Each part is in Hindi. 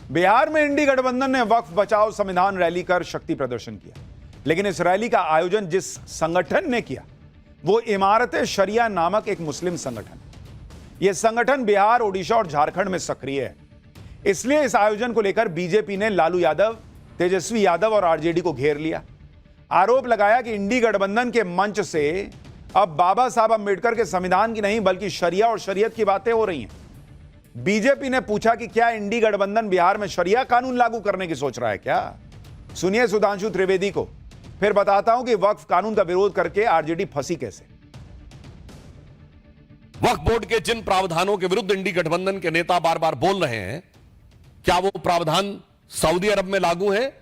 बिहार में इंडी गठबंधन ने वक्फ बचाओ संविधान रैली कर शक्ति प्रदर्शन किया, लेकिन इस रैली का आयोजन जिस संगठन ने किया वो इमारत शरिया नामक एक मुस्लिम संगठन। यह संगठन बिहार, ओडिशा और झारखंड में सक्रिय है। इसलिए इस आयोजन को लेकर बीजेपी ने लालू यादव, तेजस्वी यादव और आरजेडी को घेर लिया। आरोप लगाया कि इंडी गठबंधन के मंच से अब बाबा साहब अंबेडकर के संविधान की नहीं बल्कि शरिया और शरीयत की बातें हो रही हैं। बीजेपी ने पूछा कि क्या इंडी गठबंधन बिहार में शरिया कानून लागू करने की सोच रहा है क्या? सुनिए सुधांशु त्रिवेदी को, फिर बताता हूं कि वक्फ कानून का विरोध करके आरजेडी फंसी कैसे। वक्फ बोर्ड के जिन प्रावधानों के विरुद्ध इंडी गठबंधन के नेता बार बार बोल रहे हैं, क्या वो प्रावधान सऊदी अरब में लागू है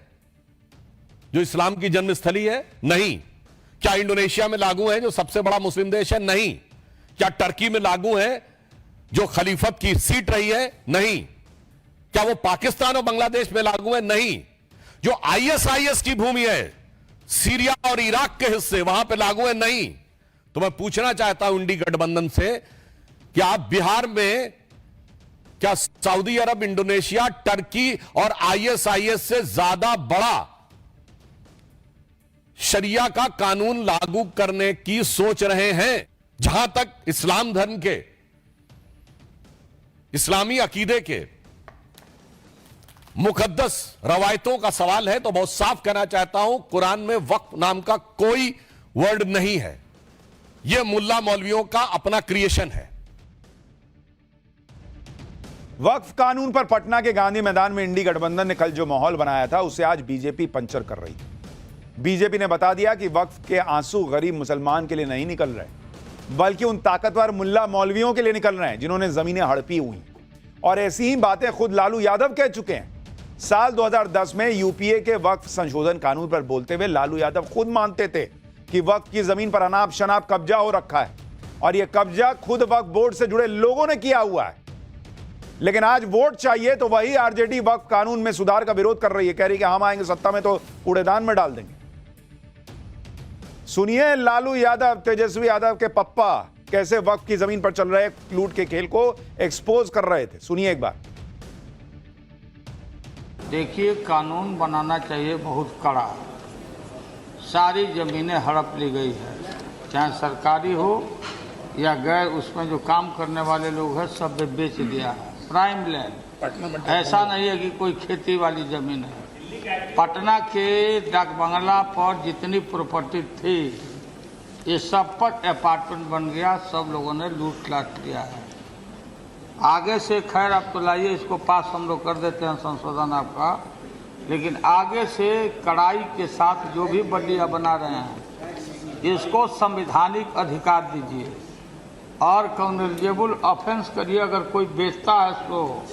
जो इस्लाम की जन्मस्थली है? नहीं। क्या इंडोनेशिया में लागू है जो सबसे बड़ा मुस्लिम देश है? नहीं। क्या टर्की में लागू है जो खलीफत की सीट रही है? नहीं। क्या वो पाकिस्तान और बांग्लादेश में लागू है? नहीं। जो आईएसआईएस की भूमि है, सीरिया और इराक के हिस्से, वहां पे लागू है? नहीं। तो मैं पूछना चाहता हूं इंडी गठबंधन से कि आप बिहार में क्या सऊदी अरब, इंडोनेशिया, टर्की और आईएसआईएस से ज्यादा बड़ा शरिया का कानून लागू करने की सोच रहे हैं? जहां तक इस्लाम धर्म के, इस्लामी अकीदे के मुकद्दस रवायतों का सवाल है तो बहुत साफ कहना चाहता हूं, कुरान में वक्फ नाम का कोई वर्ड नहीं है। यह मुल्ला मौलवियों का अपना क्रिएशन है। वक्फ कानून पर पटना के गांधी मैदान में इंडी गठबंधन ने कल जो माहौल बनाया था उसे आज बीजेपी पंचर कर रही है। बीजेपी ने बता दिया कि वक्फ के आंसू गरीब मुसलमान के लिए नहीं निकल रहे, बल्कि उन ताकतवर मुल्ला मौलवियों के लिए निकल रहे हैं जिन्होंने जमीनें हड़पी हुई। और ऐसी ही बातें खुद लालू यादव कह चुके हैं। साल 2010 में यूपीए के वक्फ संशोधन कानून पर बोलते हुए लालू यादव खुद मानते थे कि वक्फ की जमीन पर अनाप शनाप कब्जा हो रखा है और यह कब्जा खुद वक्फ बोर्ड से जुड़े लोगों ने किया हुआ है। लेकिन आज वोट चाहिए तो वही आरजेडी वक्फ कानून में सुधार का विरोध कर रही है, कह रही है कि हम आएंगे सत्ता में तो कूड़ेदान में डाल देंगे। सुनिए लालू यादव, तेजस्वी यादव के पप्पा कैसे वक्फ की जमीन पर चल रहे लूट के खेल को एक्सपोज कर रहे थे। सुनिए एक बार। देखिए, कानून बनाना चाहिए बहुत कड़ा। सारी जमीनें हड़प ली गई है, चाहे सरकारी हो या गैर, उसमें जो काम करने वाले लोग हैं सब बेच दिया है। प्राइम लैंड, ऐसा नहीं है कि कोई खेती वाली जमीन है। पटना के डाक बंगला पर जितनी प्रॉपर्टी थी ये सब पर अपार्टमेंट बन गया, सब लोगों ने लूट लाट किया है। आगे से खैर अब तो लाइए इसको पास हम लोग कर देते हैं संशोधन आपका, लेकिन आगे से कड़ाई के साथ जो भी बल्लियाँ बना रहे हैं इसको संवैधानिक अधिकार दीजिए और कम्युनिकेबल ऑफेंस करिए। अगर कोई बेचता है सो,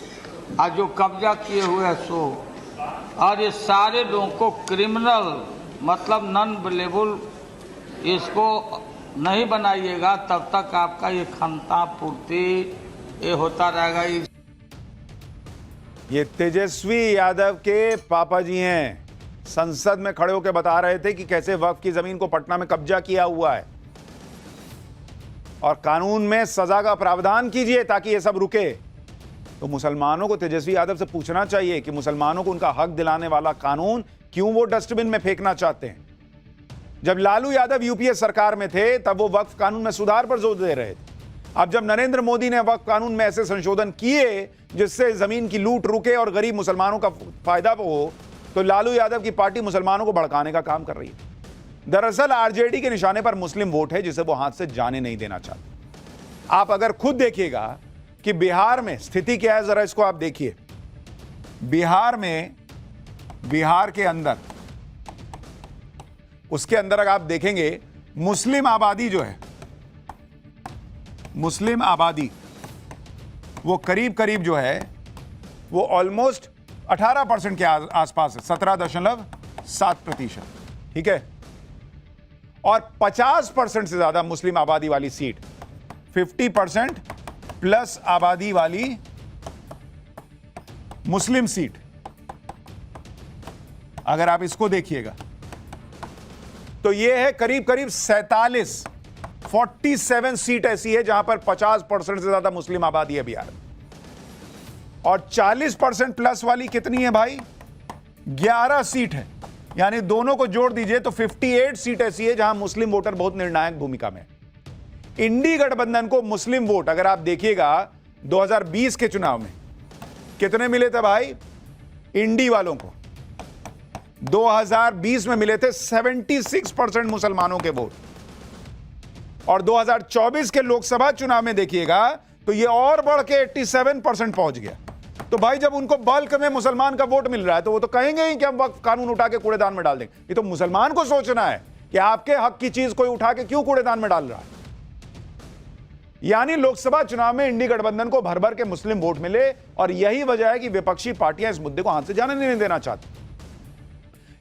और जो कब्जा किए हुए है सो, और ये सारे लोगों को क्रिमिनल मतलब नॉन बेलेबल इसको नहीं बनाइएगा, तब तक आपका ये खंता पूर्ति ये होता रहेगा। ये तेजस्वी यादव के पापा जी हैं, संसद में खड़े होकर बता रहे थे कि कैसे वक्फ की जमीन को पटना में कब्जा किया हुआ है और कानून में सजा का प्रावधान कीजिए ताकि ये सब रुके। तो मुसलमानों को तेजस्वी यादव से पूछना चाहिए कि मुसलमानों को उनका हक दिलाने वाला कानून क्यों वो डस्टबिन में फेंकना चाहते हैं। जब लालू यादव यूपीए सरकार में थे तब वो वक्फ कानून में सुधार पर जोर दे रहे थे। अब जब नरेंद्र मोदी ने वक्फ कानून में ऐसे संशोधन किए जिससे जमीन की लूट रुके और गरीब मुसलमानों का फायदा हो, तो लालू यादव की पार्टी मुसलमानों को भड़काने का काम कर रही है। दरअसल आरजेडी के निशाने पर मुस्लिम वोट है जिसे वो हाथ से जाने नहीं देना चाहते। आप अगर खुद देखिएगा कि बिहार में स्थिति क्या है, जरा इसको आप देखिए। बिहार के अंदर, उसके अंदर अगर आप देखेंगे मुस्लिम आबादी जो है, मुस्लिम आबादी वो करीब करीब जो है वो ऑलमोस्ट 18% के आसपास है, 17.7%। ठीक है। और 50% से ज्यादा मुस्लिम आबादी वाली सीट, 50% प्लस आबादी वाली मुस्लिम सीट, अगर आप इसको देखिएगा तो यह है करीब करीब 47 सीट ऐसी है जहां पर 50% से ज्यादा मुस्लिम आबादी है बिहार में। और 40% प्लस वाली कितनी है भाई? 11 सीट है। यानी दोनों को जोड़ दीजिए तो 58 सीट ऐसी है जहां मुस्लिम वोटर बहुत निर्णायक भूमिका में। इंडी गठबंधन को मुस्लिम वोट अगर आप देखिएगा 2020 के चुनाव में कितने मिले थे भाई इंडी वालों को? 2020 में मिले थे 76% मुसलमानों के वोट, और 2024 के लोकसभा चुनाव में देखिएगा तो ये और बढ़ के 87% पहुंच गया। तो भाई जब उनको बल्क में मुसलमान का वोट मिल रहा है तो वो तो कहेंगे ही कि हम वक्फ कानून उठा के कूड़ेदान में डाल देंगे। ये तो मुसलमान को सोचना है कि आपके हक की चीज कोई उठा के क्यों कूड़ेदान में डाल रहा है। यानी लोकसभा चुनाव में इंडी गठबंधन को भर भर के मुस्लिम वोट मिले, और यही वजह है कि विपक्षी पार्टियां इस मुद्दे को हाथ से जाने नहीं देना चाहती।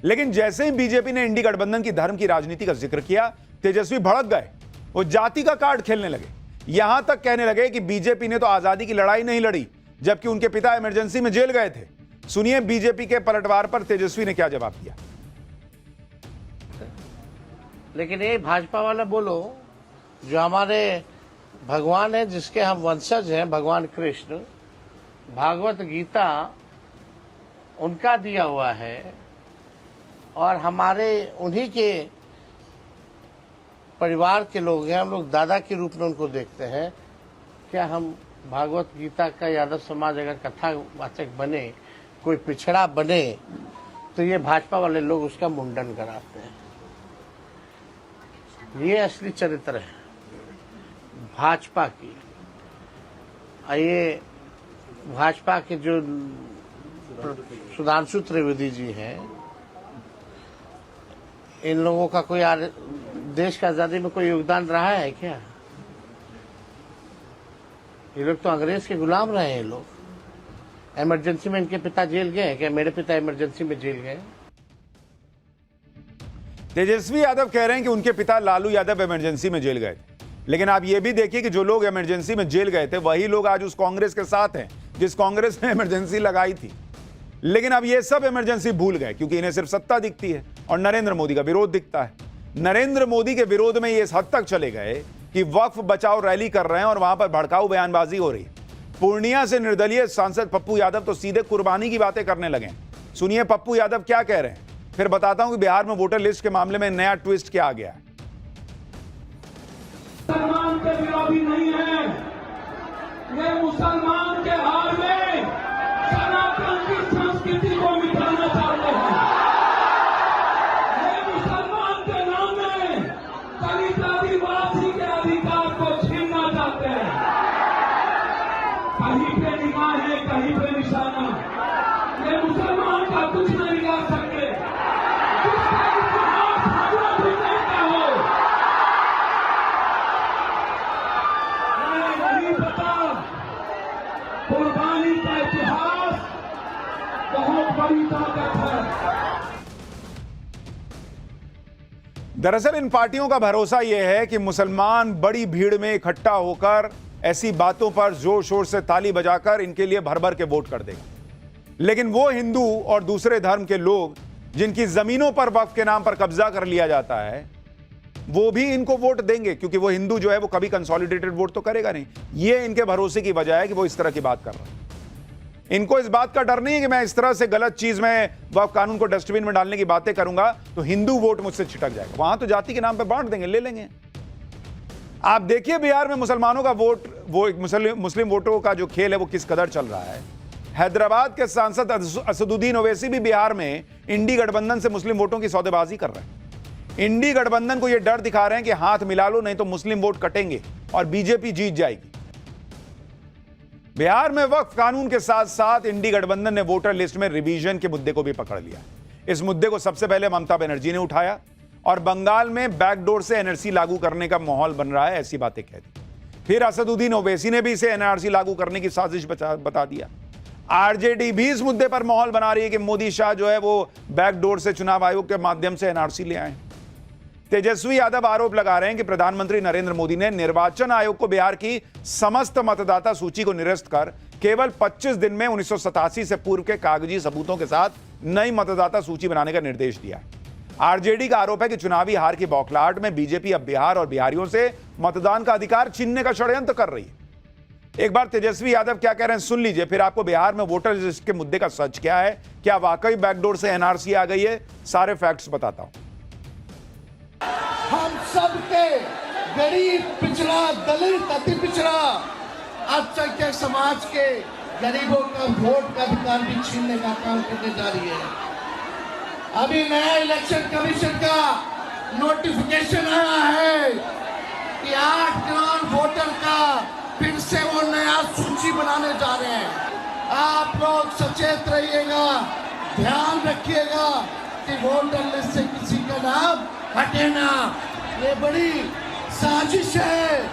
लेकिन जैसे ही बीजेपी ने इंडी गठबंधन की धर्म की राजनीति का जिक्र किया, तेजस्वी भड़क गए। वो जाति का कार्ड खेलने लगे, यहां तक कहने लगे कि बीजेपी ने तो आजादी की लड़ाई नहीं लड़ी, जबकि उनके पिता इमरजेंसी में जेल गए थे। सुनिए बीजेपी के पलटवार पर तेजस्वी ने क्या जवाब दिया। लेकिन ये भाजपा वाला बोलो, जो हमारे भगवान है, जिसके हम वंशज हैं, भगवान कृष्ण, भागवत गीता उनका दिया हुआ है, और हमारे उन्हीं के परिवार के लोग हैं, हम लोग दादा के रूप में उनको देखते हैं। क्या हम भागवत गीता का यादव समाज अगर कथावाचक बने, कोई पिछड़ा बने, तो ये भाजपा वाले लोग उसका मुंडन कराते हैं। ये असली चरित्र है भाजपा की। ये भाजपा के जो सुधांशु त्रिवेदी जी हैं, इन लोगों का कोई देश की आजादी में कोई योगदान रहा है क्या? ये लोग तो अंग्रेज के गुलाम रहे हैं। लोग इमरजेंसी में इनके पिता जेल गए क्या? मेरे पिता इमरजेंसी में जेल गए। तेजस्वी यादव कह रहे हैं कि उनके पिता लालू यादव इमरजेंसी में जेल गए थे, लेकिन आप यह भी देखिए कि जो लोग इमरजेंसी में जेल गए थे वही लोग आज उस कांग्रेस के साथ हैं जिस कांग्रेस ने इमरजेंसी लगाई थी। लेकिन अब ये सब इमरजेंसी भूल गए, क्योंकि इन्हें सिर्फ सत्ता दिखती है और नरेंद्र मोदी का विरोध दिखता है। नरेंद्र मोदी के विरोध में ये इस हद तक चले गए कि वक्फ बचाओ रैली कर रहे हैं और वहां पर भड़काऊ बयानबाजी हो रही है। पूर्णिया से निर्दलीय सांसद पप्पू यादव तो सीधे कुर्बानी की बातें करने लगे। सुनिए पप्पू यादव क्या कह रहे हैं, फिर बताता हूं कि बिहार में वोटर लिस्ट के मामले में नया ट्विस्ट क्या आ गया है। मुसलमान के विरोधी नहीं है, ये मुसलमान के हार में सनातन की संस्कृति को मिटाना चाहते हैं। ये मुसलमान के नाम में दलित आदिवासी के अधिकार को छीनना चाहते हैं। कहीं पे निगाह है, कहीं पे निशाना। ये मुसलमान का कुछ नहीं बिगाड़ सकते। जिसका इतिहास हजरत हुसैन का हो, नहीं पता। कुर्बानी का इतिहास बहुत बड़ी ताकत है। दरअसल इन पार्टियों का भरोसा यह है कि मुसलमान बड़ी भीड़ में इकट्ठा होकर ऐसी बातों पर जोर शोर से ताली बजाकर इनके लिए भर भर के वोट कर देगा। लेकिन वो हिंदू और दूसरे धर्म के लोग जिनकी जमीनों पर वक्फ के नाम पर कब्जा कर लिया जाता है, वो भी इनको वोट देंगे, क्योंकि वो हिंदू जो है वो कभी कंसोलिडेटेड वोट तो करेगा नहीं। ये इनके भरोसे की वजह है कि वो इस तरह की बात कर रहे हैं। इनको इस बात का डर नहीं है कि मैं इस तरह से गलत चीज में वक्फ कानून को डस्टबिन में डालने की बातें करूंगा तो हिंदू वोट मुझसे छिटक जाएगा। वहां तो जाति के नाम पे बांट देंगे, ले लेंगे। आप देखिए बिहार में मुसलमानों का वोट, वो मुस्लिम वोटों का जो खेल है वो किस कदर चल रहा है। हैदराबाद के सांसद असदुद्दीन ओवैसी भी बिहार में इंडी गठबंधन से मुस्लिम वोटों की सौदेबाजी कर रहे हैं। इंडी गठबंधन को यह डर दिखा रहे हैं कि हाथ मिला लो नहीं तो मुस्लिम वोट कटेंगे और बीजेपी जीत जाएगी। बिहार में वक्फ कानून के साथ साथ इंडी गठबंधन ने वोटर लिस्ट में रिवीजन के मुद्दे को भी पकड़ लिया। इस मुद्दे को सबसे पहले ममता बनर्जी ने उठाया और बंगाल में बैकडोर से एनआरसी लागू करने का माहौल बन रहा है, ऐसी बातें कह दी। फिर असदुद्दीन ओवैसी ने भी इसे एनआरसी लागू करने की साजिश बता दिया। आरजेडी भी इस मुद्दे पर माहौल बना रही है कि मोदी शाह जो है वो बैकडोर से चुनाव आयोग के माध्यम से एनआरसी ले आए। तेजस्वी यादव आरोप लगा रहे हैं कि प्रधानमंत्री नरेंद्र मोदी ने निर्वाचन आयोग को बिहार की समस्त मतदाता सूची को निरस्त कर केवल 25 दिन में 1987 से पूर्व के कागजी सबूतों के साथ नई मतदाता सूची बनाने का निर्देश दिया। आरजेडी का आरोप है कि चुनावी हार की बौखलाहट में बीजेपी अब बिहार और बिहारियों से मतदान का अधिकार छीनने का षड्यंत्र कर रही है। एक बार तेजस्वी यादव क्या कह रहे हैं सुन लीजिए, फिर आपको बिहार में वोटर लिस्ट के मुद्दे का सच क्या है, क्या वाकई बैकडोर से एनआरसी आ गई है, सारे फैक्ट्स बताता हूं। हम सब के गरीब, पिछड़ा, दलित, अति पिछड़ा, अल्पसंख्यक समाज के गरीबों का वोट का अधिकार भी छीनने का काम करने जा रही है। अभी नया इलेक्शन कमीशन का नोटिफिकेशन आया है कि 8 करोड़ वोटर का फिर से वो नया सूची बनाने जा रहे हैं। आप लोग सचेत रहिएगा, ध्यान रखिएगा कि वोटर लिस्ट से किसी का नाम हटे ना। ये बड़ी साजिश है।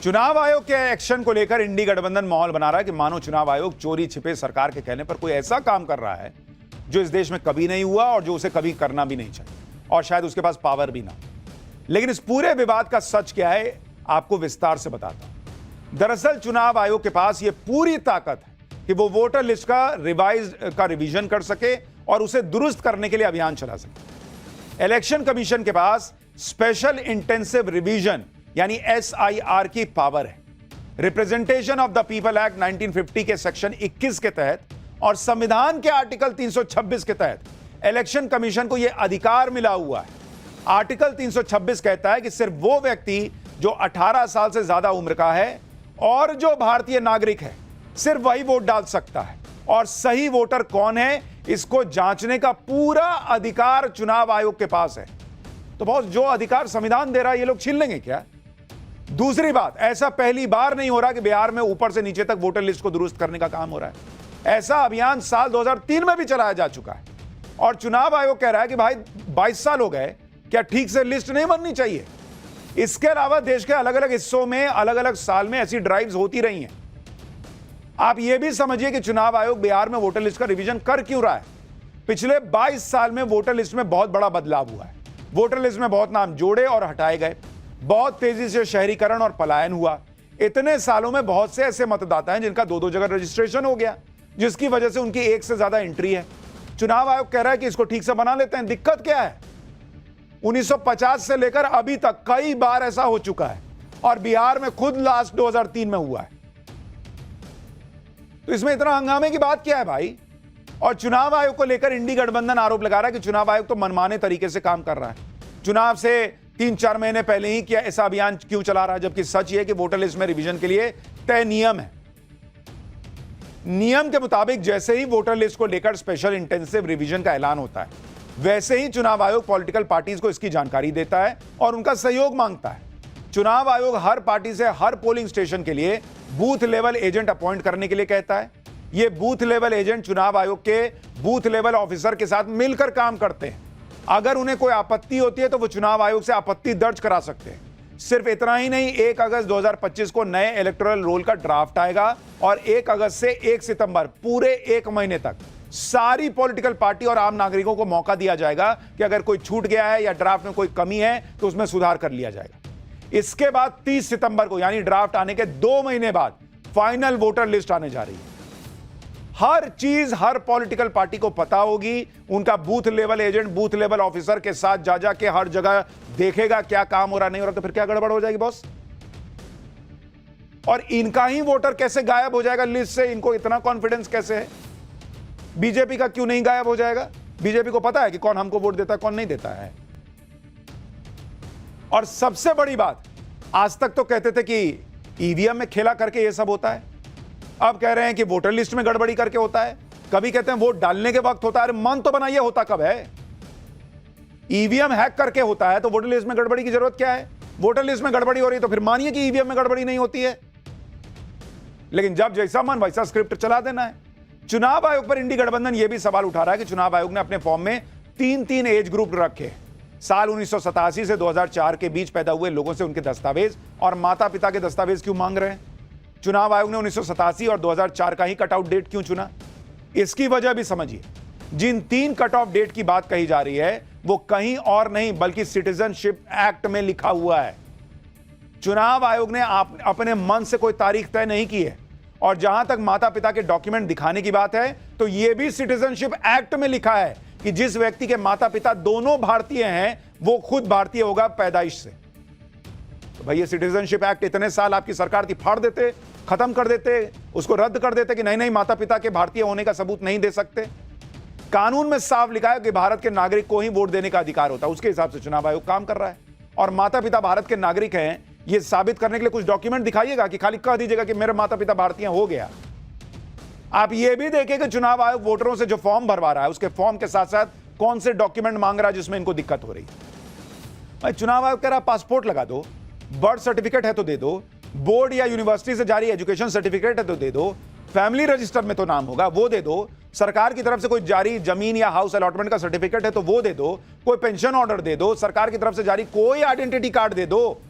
चुनाव आयोग के एक्शन को लेकर इंडी गठबंधन माहौल बना रहा है कि मानो चुनाव आयोग चोरी छिपे सरकार के कहने पर कोई ऐसा काम कर रहा है जो इस देश में कभी नहीं हुआ और जो उसे कभी करना भी नहीं चाहिए, और शायद उसके पास पावर भी ना। लेकिन इस पूरे विवाद का सच क्या है, आपको विस्तार से बताता हूं। दरअसल चुनाव आयोग के पास यह पूरी ताकत है कि वो वोटर लिस्ट का रिवीजन कर सके और उसे दुरुस्त करने के लिए अभियान चला सके। इलेक्शन कमीशन के पास स्पेशल इंटेंसिव रिवीजन यानी SIR की पावर है। Representation of the people act 1950 के सेक्शन 21 के तहत और संविधान के आर्टिकल 326 के तहत इलेक्शन कमीशन को यह अधिकार मिला हुआ है। आर्टिकल 326 कहता है कि सिर्फ वो व्यक्ति जो 18 साल से ज्यादा उम्र का है और जो भारतीय नागरिक है, सिर्फ वही वोट डाल सकता है। और सही वोटर कौन है, इसको जांचने का पूरा अधिकार चुनाव आयोग के पास है। तो बहुत जो अधिकार संविधान दे रहा है, ये लोग छीन लेंगे क्या? दूसरी बात, ऐसा पहली बार नहीं हो रहा कि बिहार में ऊपर से नीचे तक वोटर लिस्ट को दुरुस्त करने का काम हो रहा है। ऐसा अभियान साल 2003 में भी चलाया जा चुका है और चुनाव आयोग कह रहा है कि भाई 22 साल हो गए, क्या ठीक से लिस्ट नहीं बननी चाहिए? इसके अलावा देश के अलग अलग हिस्सों में अलग अलग साल में ऐसी ड्राइव्स होती रही हैं। आप यह भी समझिए कि चुनाव आयोग बिहार में वोटर लिस्ट का रिवीजन कर क्यों रहा है। पिछले 22 साल में वोटर लिस्ट में बहुत बड़ा बदलाव हुआ है। वोटर लिस्ट में बहुत नाम जोड़े और हटाए गए, बहुत तेजी से शहरीकरण और पलायन हुआ। इतने सालों में बहुत से ऐसे मतदाता हैं जिनका 2-2 जगह रजिस्ट्रेशन हो गया, जिसकी वजह से उनकी एक से ज्यादा एंट्री है। चुनाव आयोग कह रहा है कि इसको ठीक से बना लेते हैं। दिक्कत क्या है? 1950 से लेकर अभी तक कई बार ऐसा हो चुका है और बिहार में खुद लास्ट 2003 में हुआ है। तो इसमें इतना हंगामे की बात क्या है भाई? और चुनाव आयोग को लेकर इंडी गठबंधन आरोप लगा रहा है कि चुनाव आयोग तो मनमाने तरीके से काम कर रहा है। चुनाव से 3-4 महीने पहले ही क्या ऐसा अभियान क्यों चला रहा है, जबकि सच यह कि वोटर लिस्ट में रिवीजन के लिए तय नियम है। नियम के मुताबिक जैसे ही वोटर लिस्ट को लेकर स्पेशल इंटेंसिव रिवीजन का ऐलान होता है, वैसे ही चुनाव आयोग पॉलिटिकल पार्टीज को इसकी जानकारी देता है और उनका सहयोग मांगता है। चुनाव आयोग हर पार्टी से हर पोलिंग स्टेशन के लिए बूथ लेवल एजेंट अपॉइंट करने के लिए कहता है। ये बूथ लेवल एजेंट चुनाव आयोग के बूथ लेवल ऑफिसर के साथ मिलकर काम करते हैं। अगर उन्हें कोई आपत्ति होती है तो वो चुनाव आयोग से आपत्ति दर्ज करा सकते हैं। सिर्फ इतना ही नहीं, 1 अगस्त 2025 को नए इलेक्टोरल रोल का ड्राफ्ट आएगा और 1 अगस्त से 1 सितंबर पूरे 1 महीने तक सारी पॉलिटिकल पार्टी और आम नागरिकों को मौका दिया जाएगा कि अगर कोई छूट गया है या ड्राफ्ट में कोई कमी है तो उसमें सुधार कर लिया जाएगा। इसके बाद 30 सितंबर को यानी ड्राफ्ट आने के 2 महीने बाद फाइनल वोटर लिस्ट आने जा रही है। हर चीज हर पॉलिटिकल पार्टी को पता होगी। उनका booth level agent booth level officer के साथ जा के हर जगह देखेगा क्या काम हो रहा नहीं हो रहा, तो फिर क्या गड़बड़ हो जाएगी बॉस? और इनका ही वोटर कैसे गायब हो जाएगा लिस्ट से? इनको इतना कॉन्फिडेंस कैसे है? बीजेपी का क्यों नहीं गायब हो जाएगा? बीजेपी को पता है कि कौन हमको वोट देता है, कौन नहीं देता है। और सबसे बड़ी बात, आज तक तो कहते थे कि ईवीएम में खेला करके यह सब होता है, अब कह रहे हैं कि वोटर लिस्ट में गड़बड़ी करके होता है। कभी कहते हैं वोट डालने के वक्त होता है। अरे मन तो बनाइए, होता कब है? ईवीएम हैक करके होता है तो वोटर लिस्ट में गड़बड़ी की जरूरत क्या है? वोटर लिस्ट में गड़बड़ी हो रही है तो फिर मानिए कि ईवीएम में गड़बड़ी नहीं होती है, लेकिन जब जैसा मन वैसा स्क्रिप्ट चला देना है। चुनाव आयोग पर इंडी गठबंधन यह भी सवाल उठा रहा है कि चुनाव आयोग ने अपने फॉर्म में 3-3 एज ग्रुप रखे। साल 1987 से 2004 के बीच पैदा हुए लोगों से उनके दस्तावेज और माता पिता के दस्तावेज क्यों मांग रहे हैं? चुनाव आयोग ने 1987 और 2004 का ही कट आउट डेट क्यों चुना? इसकी वजह भी समझिए। जिन 3 कट ऑफ डेट की बात कही जा रही है वो कहीं और नहीं बल्कि सिटीजनशिप एक्ट में लिखा हुआ है। चुनाव आयोग ने अपने मन से कोई तारीख तय नहीं की है। और जहां तक माता पिता के डॉक्यूमेंट दिखाने की बात है तो यह भी सिटीजनशिप एक्ट में लिखा है कि जिस व्यक्ति के माता पिता दोनों भारतीय हैं वो खुद भारतीय होगा पैदाइश से। तो भाई ये सिटीजनशिप एक्ट इतने साल आपकी सरकार थी, फाड़ देते, खत्म कर देते, उसको रद्द कर देते कि नहीं नहीं माता पिता के भारतीय होने का सबूत नहीं दे सकते। कानून में साफ लिखा है कि भारत के नागरिक को ही वोट देने का अधिकार होता है, उसके हिसाब से चुनाव आयोग काम कर रहा है। और माता पिता भारत के नागरिक हैं, ये साबित करने के लिए कुछ डॉक्यूमेंट दिखाइएगा कि खाली कह दीजिएगा कि मेरे माता पिता भारतीय हो गया। आप ये भी देखें कि चुनाव आयोग वोटरों से जो फॉर्म भरवा रहा है उसके फॉर्म के साथ साथ कौन से डॉक्यूमेंट मांग रहा है जिसमें इनको दिक्कत हो रही है। भाई चुनाव आयोग कह रहा पासपोर्ट लगा दो, बर्थ सर्टिफिकेट है तो दे दो, बोर्ड या यूनिवर्सिटी से जारी एजुकेशन सर्टिफिकेट है तो दे दो, फैमिली रजिस्टर में तो नाम होगा वो दे दो, सरकार की तरफ से कोई जारी जमीन या हाउस अलॉटमेंट का सर्टिफिकेट है तो वो दे दो, कोई पेंशन ऑर्डर दे दो, सरकार की तरफ से जारी कोई आइडेंटिटी कार्ड दे दो,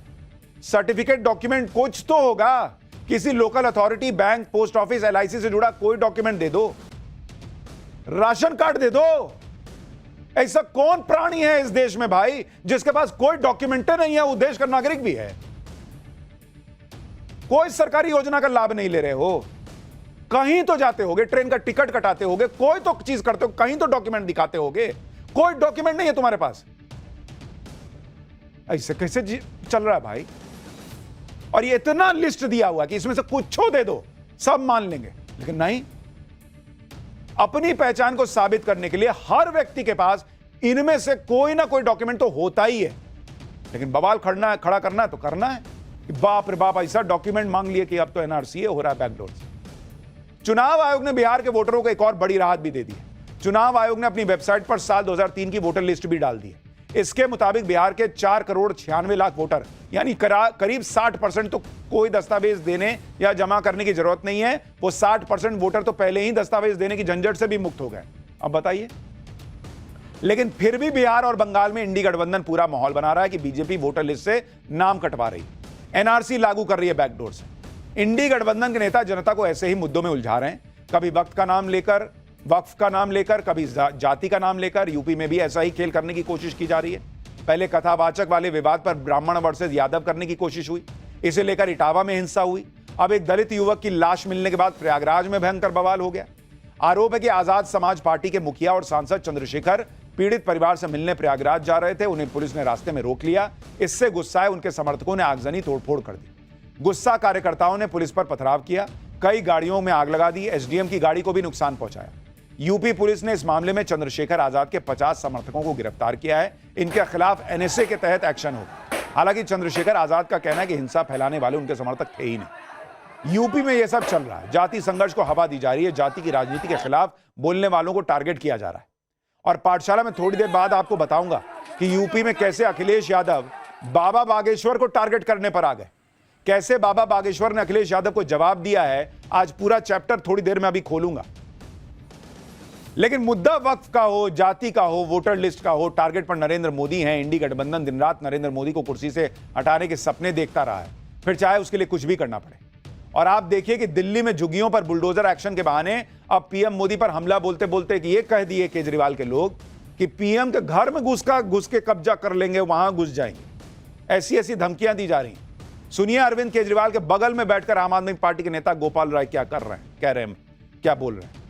सर्टिफिकेट डॉक्यूमेंट कुछ तो होगा, किसी local authority, bank, post office, LIC से जुड़ा कोई डॉक्यूमेंट दे दो, राशन कार्ड दे दो। ऐसा कौन प्राणी है इस देश में भाई जिसके पास कोई डॉक्यूमेंट नहीं है, वो देश का नागरिक भी है, कोई सरकारी योजना का लाभ नहीं ले रहे हो, कहीं तो जाते होगे, ट्रेन का टिकट कटाते होगे, कोई तो चीज करते हो, कहीं तो डॉक्यूमेंट दिखाते होगे, कोई डॉक्यूमेंट नहीं है तुम्हारे पास। ऐसे कैसे चल रहा है भाई? और ये इतना लिस्ट दिया हुआ कि इसमें से कुछ दे दो सब मान लेंगे, लेकिन नहीं। अपनी पहचान को साबित करने के लिए हर व्यक्ति के पास इनमें से कोई ना कोई डॉक्यूमेंट तो होता ही है, लेकिन बवाल खड़ा करना है तो करना है कि बाप रे बाप ऐसा डॉक्यूमेंट मांग लिए कि अब तो एनआरसीए हो रहा है बैकडोर से। चुनाव आयोग ने बिहार के वोटरों को एक और बड़ी राहत भी दे दी है। चुनाव आयोग ने अपनी वेबसाइट पर साल 2003 की वोटर लिस्ट भी डाल दी है। इसके मुताबिक बिहार के 4,96,00,000 वोटर यानी करीब 60% तो कोई दस्तावेज देने या जमा करने की जरूरत नहीं है। वो 60% वोटर तो पहले ही दस्तावेज देने की झंझट से भी मुक्त हो गए। अब बताइए, लेकिन फिर भी बिहार और बंगाल में इंडी गठबंधन पूरा माहौल बना रहा है कि बीजेपी वोटर लिस्ट से नाम कटवा रही, एनआरसी लागू कर रही है बैकडोर से। इंडी गठबंधन के नेता जनता को ऐसे ही मुद्दों में उलझा रहे हैं, कभी वक्त का नाम लेकर, वक्फ का नाम लेकर, कभी जाति का नाम लेकर। यूपी में भी ऐसा ही खेल करने की कोशिश की जा रही है। पहले कथावाचक वाले विवाद पर ब्राह्मण वर्सेस यादव करने की कोशिश हुई, इसे लेकर इटावा में हिंसा हुई। अब एक दलित युवक की लाश मिलने के बाद प्रयागराज में भयंकर बवाल हो गया। आरोप है कि आजाद समाज पार्टी के मुखिया और सांसद चंद्रशेखर पीड़ित परिवार से मिलने प्रयागराज जा रहे थे, उन्हें पुलिस ने रास्ते में रोक लिया। इससे गुस्साए उनके समर्थकों ने आगजनी तोड़फोड़ कर दी। गुस्सा कार्यकर्ताओं ने पुलिस पर पथराव किया, कई गाड़ियों में आग लगा दी, एसडीएम की गाड़ी को भी नुकसान पहुंचाया। यूपी पुलिस ने इस मामले में चंद्रशेखर आजाद के 50 समर्थकों को गिरफ्तार किया है। इनके खिलाफ एनएसए के तहत एक्शन होगा। हालांकि चंद्रशेखर आजाद का कहना है कि हिंसा फैलाने वाले उनके समर्थक थे ही नहीं। यूपी में यह सब चल रहा है, जाति संघर्ष को हवा दी जा रही है, जाति की राजनीति के खिलाफ बोलने वालों को टारगेट किया जा रहा है। और पाठशाला में थोड़ी देर बाद आपको बताऊंगा कि यूपी में कैसे अखिलेश यादव बाबा बागेश्वर को टारगेट करने पर आ गए, कैसे बाबा बागेश्वर ने अखिलेश यादव को जवाब दिया है। आज पूरा चैप्टर थोड़ी देर में अभी खोलूंगा। लेकिन मुद्दा वक्फ का हो, जाति का हो, वोटर लिस्ट का हो, टारगेट पर नरेंद्र मोदी हैं। इंडी गठबंधन दिन रात नरेंद्र मोदी को कुर्सी से हटाने के सपने देखता रहा है, फिर चाहे उसके लिए कुछ भी करना पड़े। और आप देखिए कि दिल्ली में झुग्गियों पर बुलडोजर एक्शन के बहाने अब पीएम मोदी पर हमला बोलते बोलते कि ये कह दिए केजरीवाल के लोग कि पीएम के घर में घुस के कब्जा कर लेंगे, वहां घुस जाएंगे। ऐसी ऐसी धमकियां दी जा रही हैं। सुनिए अरविंद केजरीवाल के बगल में बैठकर आम आदमी पार्टी के नेता गोपाल राय क्या कर रहे हैं, कह रहे हैं, क्या बोल रहे हैं।